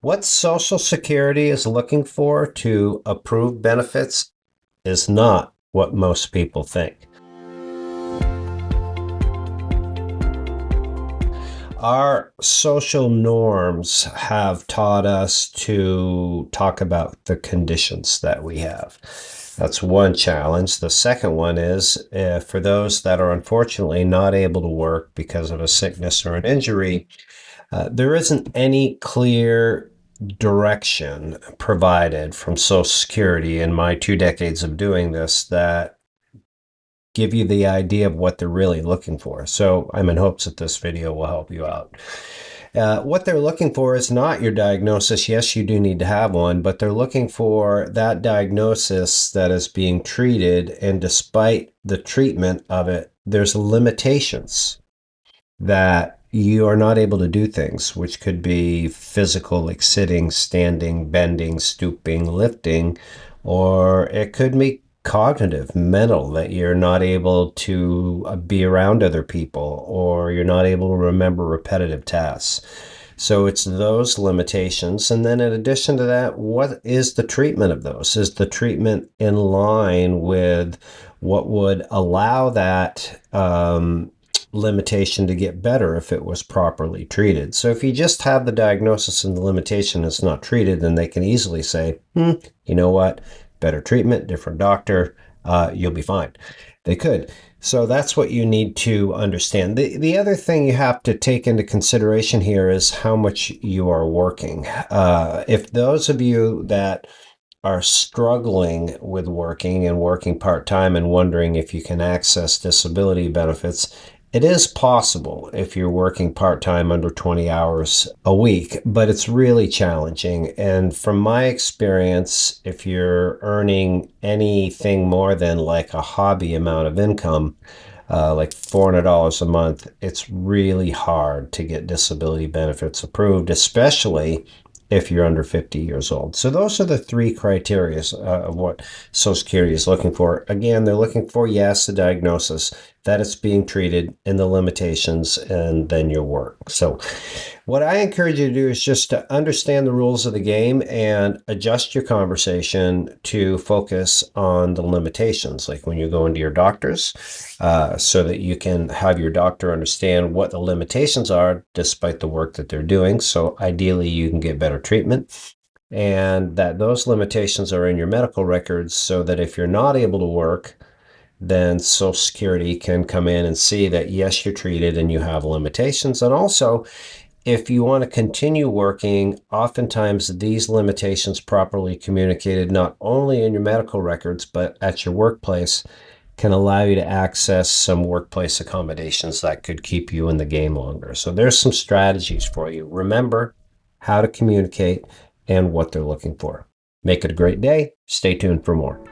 What Social Security is looking for to approve benefits is not what most people think. Our social norms have taught us to talk about the conditions that we have. That's one challenge. The second one is for those that are unfortunately not able to work because of a sickness or an injury, there isn't any clear direction provided from Social Security in my 2 decades of doing this that give you the idea of what they're really looking for. So I'm in hopes that this video will help you out. What they're looking for is not your diagnosis. Yes, you do need to have one, but they're looking for that diagnosis that is being treated, and despite the treatment of it, there's limitations that you are not able to do things, which could be physical, like sitting, standing, bending, stooping, lifting, or it could be cognitive, mental, that you're not able to be around other people, or you're not able to remember repetitive tasks. So it's those limitations. And then in addition to that, what is the treatment of those? Is the treatment in line with what would allow that limitation to get better if it was properly treated? So if you just have the diagnosis and the limitation is not treated, then they can easily say, you know what, better treatment, different doctor, you'll be fine. They could. So that's what you need to understand. The other thing you have to take into consideration here is how much you are working. If those of you that are struggling with working and working part-time and wondering if you can access disability benefits, it is possible if you're working part-time under 20 hours a week, but it's really challenging. And from my experience, if you're earning anything more than like a hobby amount of income, like $400 a month, it's really hard to get disability benefits approved, especially if you're under 50 years old. So those are the three criteria of what Social Security is looking for. Again, they're looking for, yes, the diagnosis, that it's being treated, and the limitations, and then your work. So what I encourage you to do is just to understand the rules of the game and adjust your conversation to focus on the limitations, like when you go into your doctors, so that you can have your doctor understand what the limitations are despite the work that they're doing. So ideally, you can get better treatment, and that those limitations are in your medical records so that if you're not able to work, then Social Security can come in and see that, yes, you're treated and you have limitations. And also, if you want to continue working, oftentimes these limitations properly communicated, not only in your medical records, but at your workplace, can allow you to access some workplace accommodations that could keep you in the game longer. So there's some strategies for you. Remember how to communicate and what they're looking for. Make it a great day. Stay tuned for more.